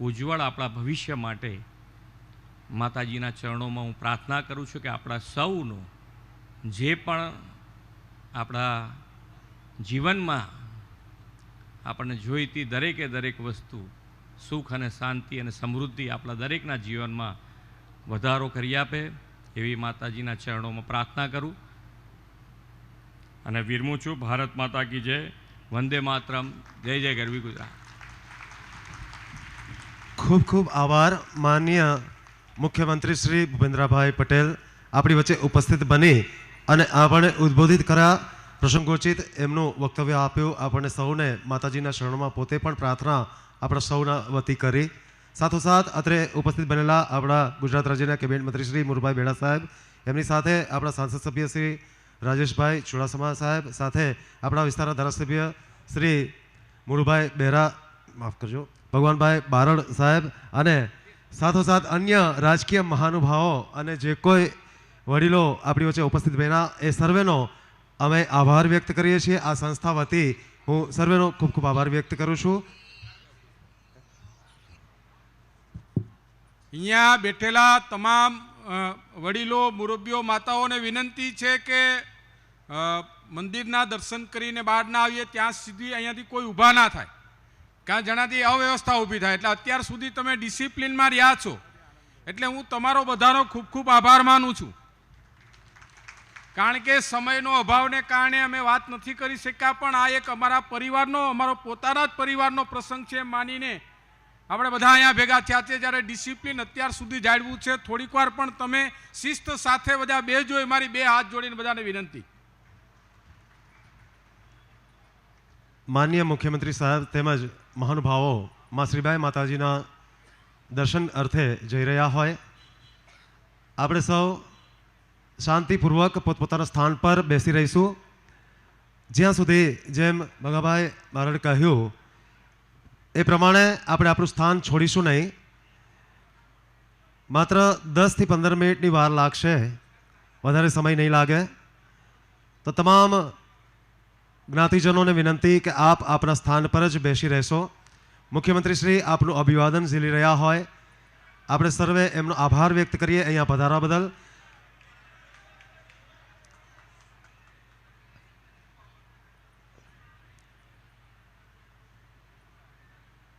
ઉજ્જવળ આપણા ભવિષ્ય માટે માતાજીના ચરણોમાં હું પ્રાર્થના કરું છું કે આપણા સૌનો જે પણ આપણા જીવનમાં આપણને જોઈતી દરેકે દરેક વસ્તુ સુખ અને શાંતિ અને સમૃદ્ધિ આપણા દરેકના જીવનમાં વધારો કરી આપે એવી માતાજીના ચરણોમાં પ્રાર્થના કરું અને વિરમું છું. ભારત માતા કી જય. વંદે માતરમ. જય જય ગરવી ગુજરાત. ખૂબ ખૂબ આભાર માનનીય મુખ્યમંત્રી શ્રી ભૂપેન્દ્રભાઈ પટેલ આપણી વચ્ચે ઉપસ્થિત બની અને આપણને ઉદ્બોધિત કર્યા, પ્રસંગોચિત એમનું વક્તવ્ય આપ્યું. આપણને સૌને માતાજીના શરણોમાં પોતે પણ પ્રાર્થના આપણા સૌના વતી કરી. સાથોસાથ અત્રે ઉપસ્થિત બનેલા આપણા ગુજરાત રાજ્યના કેબિનેટ મંત્રી શ્રી મુરુભાઈ બેડા સાહેબ, એમની સાથે આપણા સાંસદ સભ્ય શ્રી રાજેશભાઈ ચુડાસમા સાહેબ, સાથે આપણા વિસ્તારના ધારાસભ્ય શ્રી મુરુભાઈ બેરા, માફ કરજો, ભગવાનભાઈ બારડ સાહેબ અને સાથોસાથ અન્ય રાજકીય મહાનુભાવો અને જે કોઈ વડીલો આપણી વચ્ચે ઉપસ્થિત બન્યા એ સર્વેનો અમે આભાર વ્યક્ત કરીએ છીએ. આ સંસ્થા વતી હું સર્વેનો ખૂબ ખૂબ આભાર વ્યક્ત કરું છું. અહીંયા બેઠેલા તમામ વડીલો, મુરબ્બીઓ, માતાઓને વિનંતી છે કે મંદિરના દર્શન કરીને બહાર ના આવીએ ત્યાં સુધી અહીંયાથી કોઈ ઊભા ના થાય, કારણ જેનાથી અવ્યવસ્થા ઊભી થાય. એટલે અત્યાર સુધી તમે ડિસિપ્લિનમાં રહ્યા છો એટલે હું તમારો બધાનો ખૂબ ખૂબ આભાર માનું છું. કારણ કે સમયનો અભાવને કારણે અમે વાત નથી કરી શક્યા, પણ આ એક અમારા પરિવારનો, અમારો પોતાના જ પરિવારનો પ્રસંગ છે એમ માનીને આપણે બધા અહીંયા ભેગા થયા છે. જ્યારે ડિસિપ્લિન અત્યાર સુધી જાળવવું છે, થોડીક વાર પણ તમે શિસ્ત સાથે બધા બેસજો એ મારી બે હાથ જોડીને બધાને વિનંતી. માનનીય મુખ્યમંત્રી સાહેબ તેમજ મહાનુભાવો માં શ્રીબાઈ માતાજીના દર્શન અર્થે જઈ રહ્યા હોય, આપણે સૌ શાંતિપૂર્વક પોતપોતાના સ્થાન પર બેસી રહીશું. જ્યાં સુધી જેમ ભગાભાઈ બારડ કહ્યું એ પ્રમાણે આપણે આપણું સ્થાન છોડીશું નહીં. માત્ર 10 થી 15 મિનિટની વાર લાગશે, વધારે સમય નહીં લાગે. તો તમામ જ્ઞાતિજનોને વિનંતી કે આપ આપના સ્થાન પર જ બેસી રહેશો. મુખ્યમંત્રી શ્રી આપનું અભિવાદન ઝીલી રહ્યા હોય. આપણે સર્વે એમનો આભાર વ્યક્ત કરીએ અહીંયા પધારવા બદલ.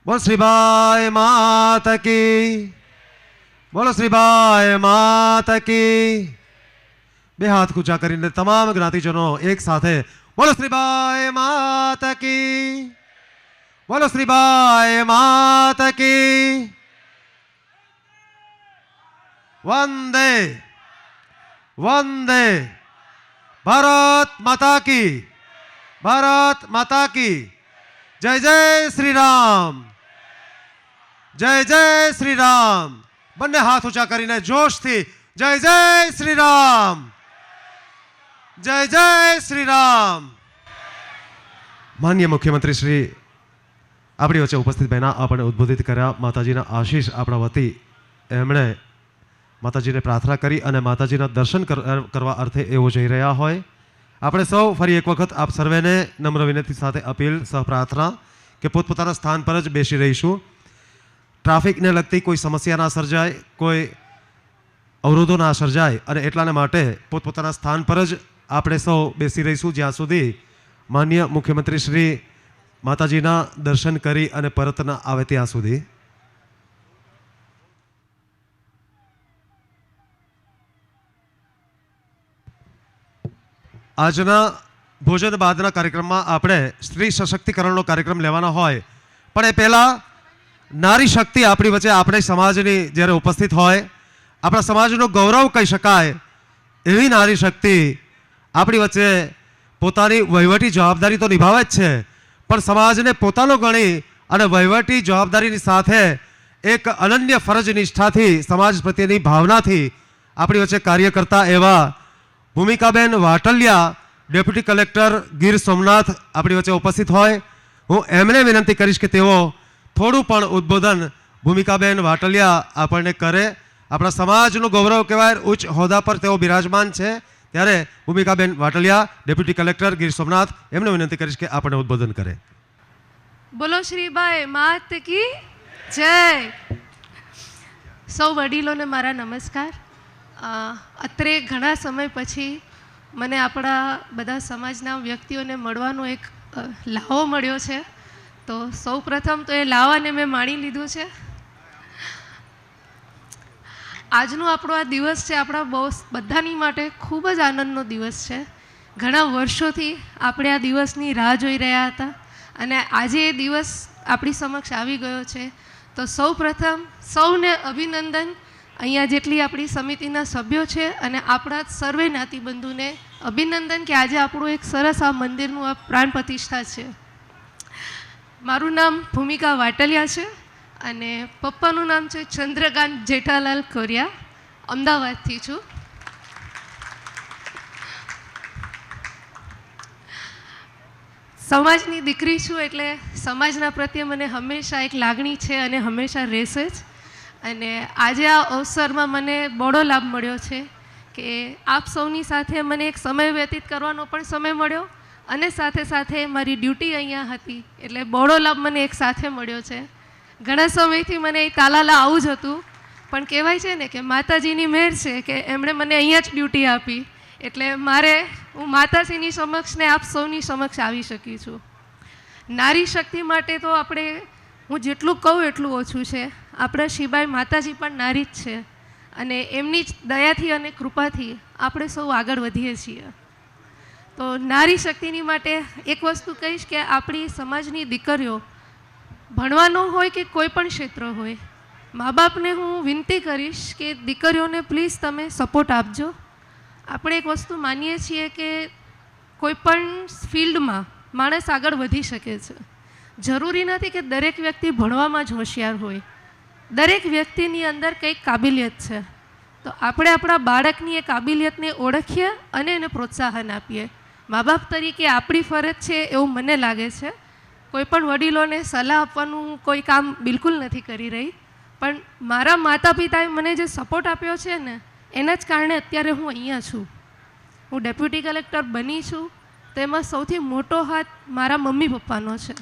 બોલ શ્રીબાઈ માતા કી, બોલો શ્રીબાઈ માતા કી. બે હાથ ઊંચા કરીને તમામ જ્ઞાતિજનો એક સાથે બોલો શ્રીબાઈ માતા કી, બોલો શ્રીબાઈ માતા કી. વંદે વંદે ભારત માતા કી, ભારત માતા કી. જય જય શ્રી રામ, જય જય શ્રી રામ. બંને હાથ ઊંચા કરીને જોશથી જય જય શ્રી રામ, જય જય શ્રી રામ. માનનીય મુખ્યમંત્રી શ્રી આપણી વચ્ચે ઉપસ્થિત બહેના આપણે ઉદ્બોધિત કર્યા. માતાજીના આશીષ આપણા વતી એમણે માતાજીને પ્રાર્થના કરી અને માતાજીના દર્શન કરવા અર્થે એવો જઈ રહ્યા હોય. આપણે સૌ ફરી એક વખત આપ સર્વેને નમ્ર વિનંતી સાથે અપીલ સહ પ્રાર્થના કે પોતપોતાના સ્થાન પર જ બેસી રહીશું. ટ્રાફિકને લગતી કોઈ સમસ્યા ના સર્જાય, કોઈ અવરોધો ના સર્જાય અને એટલાને માટે પોતપોતાના સ્થાન પર જ આપણે સૌ બેસી રહીશું જ્યાં સુધી માનનીય મુખ્યમંત્રી શ્રી માતાજીના દર્શન કરી અને પરત ન આવે ત્યાં સુધી. આજના ભોજન બાદના કાર્યક્રમમાં આપણે સ્ત્રી સશક્તિકરણનો કાર્યક્રમ લેવાનો હોય, પણ એ પહેલાં નારી શક્તિ આપણી વચ્ચે આપણે સમાજની જ્યારે ઉપસ્થિત હોય, આપણા સમાજનું ગૌરવ કહી શકાય એવી નારી શક્તિ આપણી વચ્ચે પોતાની વહીવટી જવાબદારી તો નિભાવે જ છે, પણ સમાજને પોતાનો ગણી અને વહીવટી જવાબદારીની સાથે એક અનન્ય ફરજ નિષ્ઠાથી સમાજ પ્રત્યેની ભાવનાથી આપણી વચ્ચે કાર્ય કરતા એવા ભૂમિકાબેન વાટલિયા, ડેપ્યુટી કલેક્ટર ગીર સોમનાથ આપણી વચ્ચે ઉપસ્થિત હોય. હું એમને વિનંતી કરીશ કે તેઓ થોડું પણ ઉદ્બોધન ભૂમિકાબેન વાટલિયા આપણને કરે. આપણા સમાજનું ગૌરવ કહેવાય, ઉચ્ચ હોદ્દા પર તેઓ બિરાજમાન છે, ત્યારે ભૂમિકાબેન વાટલિયા, ડેપ્યુટી કલેક્ટર ગીર સોમનાથ, એમને વિનંતી કરીશ કે આપણને ઉદ્બોધન કરે. બોલો શ્રીબાઈ માત કી જય. સૌ વડીલોને મારા નમસ્કાર. અત્રે ઘણા સમય પછી મને આપણા બધા સમાજના વ્યક્તિઓને મળવાનો એક લાવો મળ્યો છે, તો સૌ પ્રથમ તો એ લાવાને મેં માણી લીધું છે. આજનો આપણો આ દિવસ છે, આપણા બધાની માટે ખૂબ જ આનંદનો દિવસ છે. ઘણા વર્ષોથી આપણે આ દિવસની રાહ જોઈ રહ્યા હતા અને આજે એ દિવસ આપણી સમક્ષ આવી ગયો છે. તો સૌ પ્રથમ સૌને અભિનંદન. અહીંયા જેટલી આપણી સમિતિના સભ્યો છે અને આપણા સર્વે જ્ઞાતિબંધુને અભિનંદન કે આજે આપણું એક સરસ આ મંદિરનું આ પ્રાણ પ્રતિષ્ઠા છે. મારું નામ ભૂમિકા વાટલિયા છે અને પપ્પાનું નામ છે ચંદ્રકાંત જેઠાલાલ કોરિયા. અમદાવાદથી છું. સમાજની દીકરી છું એટલે સમાજના પ્રત્યે મને હંમેશા એક લાગણી છે અને હંમેશા રહેશે જ. અને આજે આ અવસરમાં મને બહોળો લાભ મળ્યો છે કે આપ સૌની સાથે મને એક સમય વ્યતીત કરવાનો પણ સમય મળ્યો અને સાથે સાથે મારી ડ્યુટી અહીંયા હતી એટલે બહોળો લાભ મને એક સાથે મળ્યો છે. ઘણા સમયથી મને એ તાલાલા આવું જ હતું, પણ કહેવાય છે ને કે માતાજીની મહેર છે કે એમણે મને અહીંયા જ ડ્યુટી આપી, એટલે હું માતાજીની સમક્ષ ને આપ સૌની સમક્ષ આવી શકી છું. નારી શક્તિ માટે તો હું જેટલું કહું એટલું ઓછું છે. આપણા શિબાઈ માતાજી પણ નારી જ છે અને એમની જ દયાથી અને કૃપાથી આપણે સૌ આગળ વધીએ છીએ. તો નારી શક્તિની માટે એક વસ્તુ કહીશ કે આપણી સમાજની દીકરીઓ ભણવાનો હોય કે કોઈ પણ ક્ષેત્ર હોય, મા બાપને હું વિનંતી કરીશ કે દીકરીઓને પ્લીઝ તમે સપોર્ટ આપજો. આપણે એક વસ્તુ માનીએ છીએ કે કોઈ પણ ફિલ્ડમાં માણસ આગળ વધી શકે છે. જરૂરી નથી કે દરેક વ્યક્તિ ભણવામાં જ હોશિયાર હોય. દરેક વ્યક્તિની અંદર કંઈક કાબિલિયત છે, તો આપણે આપણા બાળકની એ કાબિલિયતને ઓળખીએ અને એને પ્રોત્સાહન આપીએ. મા બાપ તરીકે આપણી ફરજ છે એવું મને લાગે છે. કોઈ પણ વડીલોને સલાહ આપવાનું કોઈ કામ બિલકુલ નથી કરી રહી, પણ મારા માતા પિતાએ મને જે સપોર્ટ આપ્યો છે ને એના જ કારણે અત્યારે હું અહીંયા છું. હું ડેપ્યુટી કલેક્ટર બની છું, તેમાં સૌથી મોટો હાથ મારા મમ્મી પપ્પાનો છે.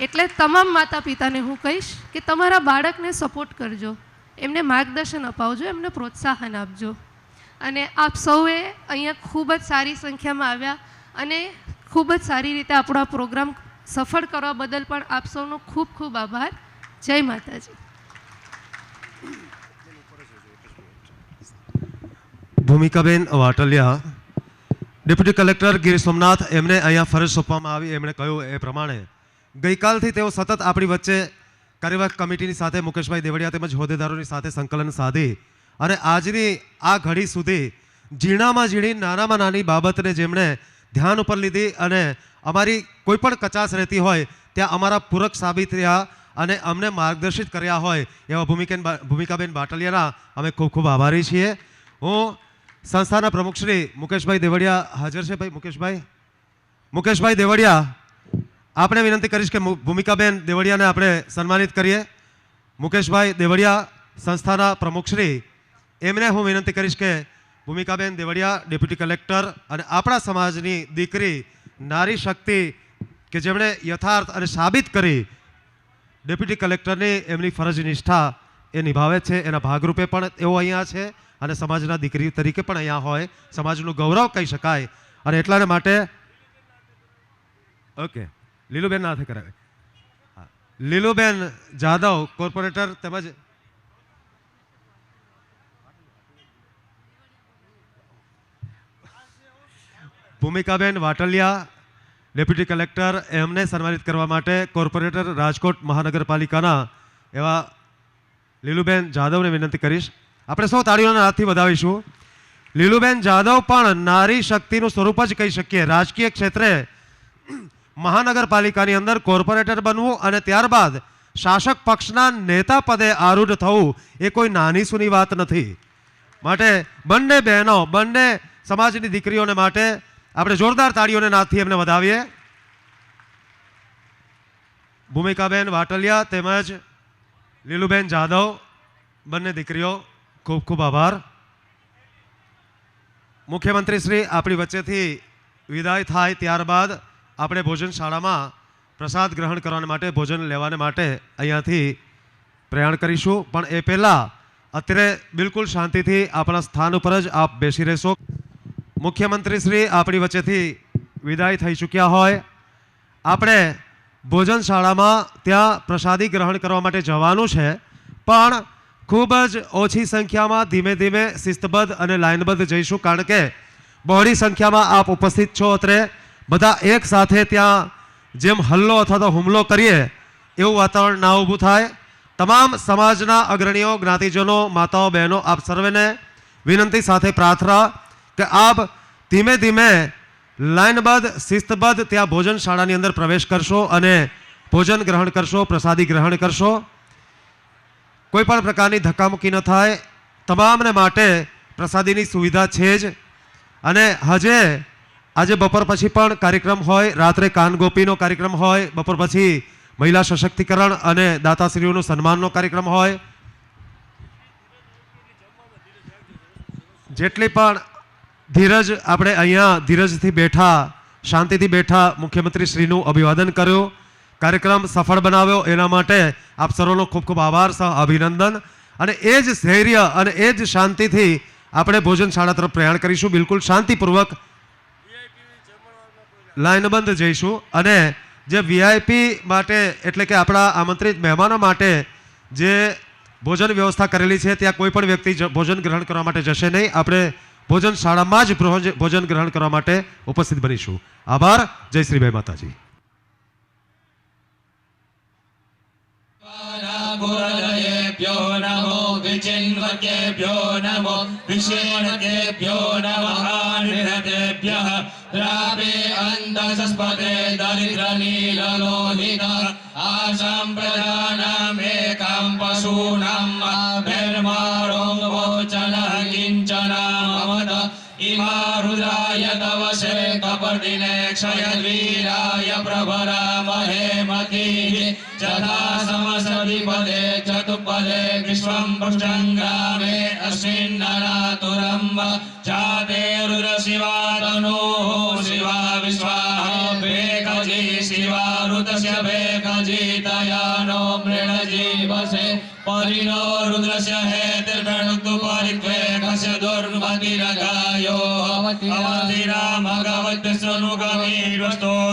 એટલે તમામ માતા પિતાને હું કહીશ કે તમારા બાળકને સપોર્ટ કરજો, એમને માર્ગદર્શન અપાવજો, એમને પ્રોત્સાહન આપજો. અને આપ સૌએ અહીંયા ખૂબ જ સારી સંખ્યામાં આવ્યા અને ખૂબ જ સારી રીતે આપણો આ પ્રોગ્રામ સફળ કરવા બદલ પણ આપ સૌનો ખૂબ ખૂબ આભાર. જય માતાજી. ભૂમિકાબેન વાટલિયા, ડેપ્યુટી કલેક્ટર ગીર સોમનાથ, એમને અહીંયા ફરજ સોંપવામાં આવી. એમણે કહ્યું એ પ્રમાણે ગઈકાલથી તેઓ સતત આપણી વચ્ચે કાર્યવાહક કમિટીની સાથે મુકેશભાઈ દેવડિયા તેમજ હોદ્દેદારોની સાથે સંકલન સાધી અને આજની આ ઘડી સુધી ઝીણામાં ઝીણી નાનામાં નાની બાબતને જેમણે ધ્યાન ઉપર લીધી અને અમારી કોઈ પણ કચાશ રહેતી હોય ત્યાં અમારા પૂરક સાબિત રહ્યા અને અમને માર્ગદર્શિત કર્યા હોય એવા ભૂમિકાબેન વાટલિયાના અમે ખૂબ ખૂબ આભારી છીએ. હું સંસ્થાના પ્રમુખ શ્રી મુકેશભાઈ દેવડિયા હાજર છે. ભાઈ મુકેશભાઈ દેવડિયા, આપણે વિનંતી કરીશ કે ભૂમિકાબેન દેવડિયાને આપણે સન્માનિત કરીએ. મુકેશભાઈ દેવડિયા સંસ્થાના પ્રમુખ શ્રી, એમને હું વિનંતી કરીશ કે ભૂમિકાબેન દેવડિયા ડેપ્યુટી કલેક્ટર અને આપણા સમાજની દીકરી, નારી શક્તિ કે જેમણે યથાર્થ અને સાબિત કરી ડેપ્યુટી કલેક્ટરની એમની ફરજ નિષ્ઠા એ નિભાવે છે. એના ભાગરૂપે પણ એઓ અહીંયા છે અને સમાજના દીકરી તરીકે પણ અહીંયા હોય, સમાજનું ગૌરવ કહી શકાય. અને એટલાને માટે ઓકે, લીલુબેન નાથે કરાવે. લીલુબેન જાદવ, કોર્પોરેટર તેમજ ભૂમિકાબેન વાટલિયા ડેપ્યુટી કલેક્ટર, એમને સન્માનિત કરવા માટે કોર્પોરેટર રાજકોટ મહાનગરપાલિકાના એવા લીલુબેન જાદવને વિનંતી કરીશ. આપણે સૌ તાળીઓના હાથથી વધાવીશું. લીલુબેન જાદવ પણ નારી શક્તિનું સ્વરૂપ જ કહી શકીએ. રાજકીય ક્ષેત્રે મહાનગરપાલિકાની અંદર કોર્પોરેટર બનવું અને ત્યારબાદ શાસક પક્ષના નેતા પદે આરૂઢ થવું એ કોઈ નાની સૂની વાત નથી. માટે બંને બહેનો, બંને સમાજની દીકરીઓને માટે આપણે જોરદાર તાળીઓને નાથથી એમને વધાવીએ. ભૂમિકાબેન વાટલિયા તેમજ લીલુબેન જાદવ, બંને દીકરીઓ, ખૂબ ખૂબ આભાર. મુખ્યમંત્રી શ્રી આપણી વચ્ચેથી વિદાય થાય ત્યારબાદ આપણે ભોજનશાળામાં પ્રસાદ ગ્રહણ કરવા માટે, ભોજન લેવાને માટે અહીંયાથી પ્રયાણ કરીશું. પણ એ પહેલાં અત્યારે બિલકુલ શાંતિથી આપણા સ્થાન ઉપર જ આપ બેસી રહેશો. મુખ્યમંત્રી શ્રી આપણી વચ્ચેથી વિદાય થઈ ચૂક્યા હોય, આપણે ભોજનશાળામાં ત્યાં પ્રસાદી ગ્રહણ કરવા માટે જવાનું છે. પણ ખૂબ જ ઓછી સંખ્યામાં ધીમે ધીમે શિસ્તબદ્ધ અને લાઇનબદ્ધ જઈશું, કારણ કે બહોળી સંખ્યામાં આપ ઉપસ્થિત છો. અત્રે બધા એક સાથે ત્યાં જેમ હલ્લો અથવા તો હુમલો કરીએ એવું વાતાવરણ ના ઊભું થાય. તમામ સમાજના અગ્રણીઓ, જ્ઞાતિજનો, માતાઓ, બહેનો, આપ સર્વેને વિનંતી સાથે પ્રાર્થના કે આપ ધીમે ધીમે લાઇનબદ્ધ, શિસ્તબદ્ધ ત્યાં ભોજનશાળાની અંદર પ્રવેશ કરશો અને ભોજન ગ્રહણ કરશો, પ્રસાદી ગ્રહણ કરશો. કોઈ પણ પ્રકારની ધક્કામુક્કી ન થાય. તમામને માટે પ્રસાદીની સુવિધા છે જ. અને આજે બપોર પછી પણ કાર્યક્રમ હોય, રાત્રે કાનગોપીનો કાર્યક્રમ હોય, બપોર પછી મહિલા સશક્તિકરણ અને દાતાશ્રીઓનું સન્માનનો કાર્યક્રમ હોય. જેટલી પણ ધીરજ, આપણે અહીંયા ધીરજથી બેઠા, શાંતિથી બેઠા, મુખ્યમંત્રી શ્રીનું અભિવાદન કર્યું, કાર્યક્રમ સફળ બનાવ્યો, એના માટે આપ સર્વનો ખૂબ ખૂબ આભાર, સહ અભિનંદન. અને એ જ ધૈર્ય અને એ જ શાંતિથી આપણે ભોજનશાળા તરફ પ્રયાણ કરીશું. બિલકુલ શાંતિપૂર્વક લાઇનબંધ જઈશું. અને જે વીઆઈપી માટે એટલે કે આપણા આમંત્રિત મહેમાનો માટે જે ભોજન વ્યવસ્થા કરેલી છે ત્યાં કોઈ પણ વ્યક્તિ ભોજન ગ્રહણ કરવા માટે જશે નહીં. આપણે ભોજનશાળામાં જ ભોજન ગ્રહણ કરવા માટે ઉપસ્થિત બનીશું. આભાર. જય શ્રી ભાઈ માતાજી. गुरलयेभ्यो नमो विचिन्वकेभ्यो नमो विषेणकेभ्यो नमः निरतेभ्यः द्रावे अन्धसस्पदे दरिद्रनीललोहित आसां प्रजानामेकां पशूनां निर्माणो वोचनः किञ्चन ममद इमा रुद्राय तवसे कपर्दिने क्षयद्वीराय प्रभरामहे मतिः यथा समसदिपदे चतुपदे विश्वं पुष्टङ्ग्रामे अस्मिन्ननातुरम्ब जाते रुद्रशिवा तनोः शिवा विश्वाः भेकजी शिवा ऋतस्य भेकजी तयानो मृणजीवसे परिणो रुद्रस्य हेतिर्प्रणुक्तु परित्वेकस्य दुर्मतिरगायो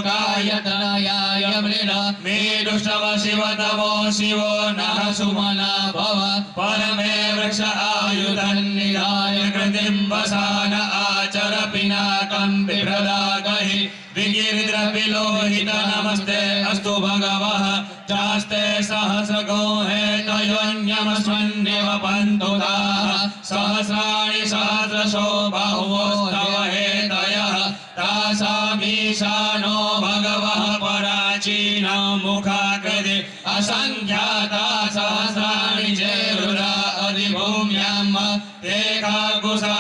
अवधिरामगवत्यसनुगमीरुस्तोकायतनयाय मृण मे दुष्टव शिवतमो शिवो नः सुमना भव परमे वृक्ष आयुधन्निधाय कृतिं वसान आचर पिनाकं बिभ्रदागहि विगिरिद्रविलोहित नमस्ते अस्तु भगवः चास्ते सहस्रगो हेतयोन्यमस्मन्नेव पन्तुताः सहस्राणि सहस्रशो बाहुवोस्तव हेतयः तासामीशानो भगवः पराचीनो मुखाकृति असङ्ख्याता सहस्राणि चेरुरा अधिभूम्याम्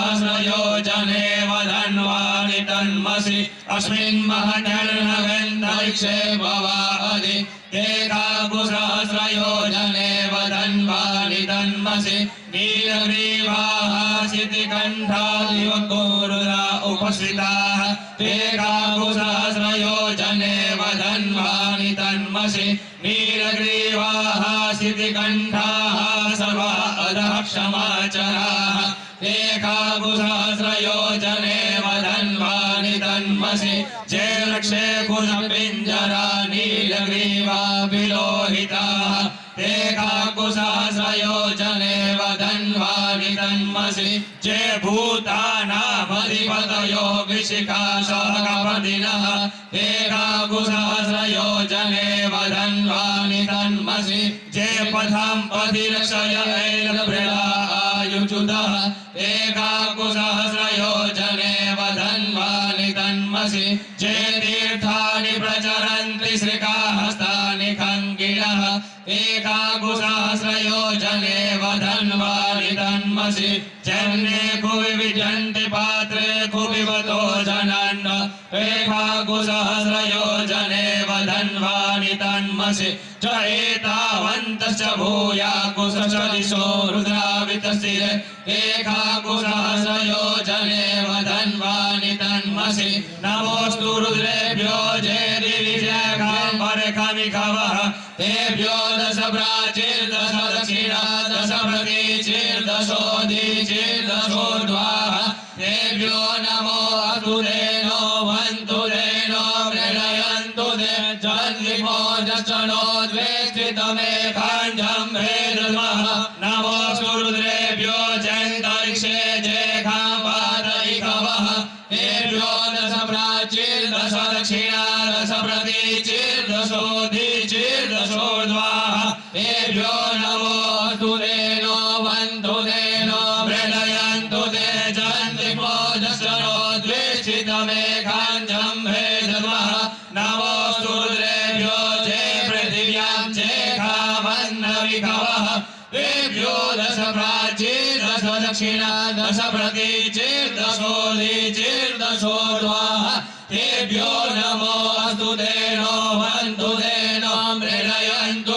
एकाकुसहस्रयोजने वधन्वानि तन्मसि अस्मिन् महतर्णवेन्दरिक्षे भवा अधि एकाकुसहस्रयोजने वधन्वानि तन्मसि नीलग्रीवाः शितिकण्ठादिवकोरुरा उपस्थिताः एकाकुसहस्रयोजने वधन्वानि तन्मसि नीलग्रीवाः शितिकण्ठाः सर्वा अधः क्षमाचराः एकाकुसहस्रयोजने वधन्वानि तन्मसि जे वृक्षे कुशपिञ्जरा नीलग्रीवा विलोहिताः एकाकुसहस्रयोजने वधन्वानि तन्मसि जे भूतानामधिपतयो विशिखाशकपदिनः एकाकुसहस्रयोजने वधन्वानि तन्मसि जे पथं पथिरक्षय ऐलवृणा आयुच्युतः एकाकुसहस्रयोजने वधन्वानि तन्मसि जे तीर्थानि प्रचरन्ति श्रीकाहस्तानि खङ्गिणः एकाकुसहस्रयोजने वधन्वानि तन्मसि जन्ये कुवि विजन्ति पात्रे कुविवतो जनन् एकाकुसहस्रयोजने वधन्वानि तन्मसि च एतावन्तश्च भूयाकुसदिशो रुद्रावितस्थिरे एकाकुसहस्रयोजने वधन्वानि तन्मसि नमोऽस्तु रुद्रेभ्यो जे दिविजयकाम्बरकविकवः तेभ्यो दश प्राचीर्दश दक्षिणा दश प्रतीचीर्दशोदीचीर्दशोर्ध्वाः तेभ्यो नमो अस्तु धेनो वन्तु धेनो मृणयन्तु ते जन्विमो दशनोद्वेष्टितमेकाञ्जं भेदमः नमोऽस्तु रुद्रेभ्यो जयन्तरिक्षे जयकाम्बादयिकवः तेभ्यो दश प्राचीर्दश दक्षिणा दश प्रतीचीर्दशोदीचीर्दशोर्ध्वाः तेभ्यो नमो अस्तु धेनो वन्तु धेनो मृणयन्तु ते जन्विमो दशनोद्वेष्टितमेकाञ्जं भेदमः नमोऽस्तु रुद्रेभ्यो जय पृथिव्यां जयकामन्नविकवः तेभ्यो दश प्राचीर्दश दक्षिणा दश प्रतीचीर्दशोदीचीर्दशोर्ध्वाः तेभ्यो नमो अस्तु धेनो वन्तु धेनो मृणयन्तु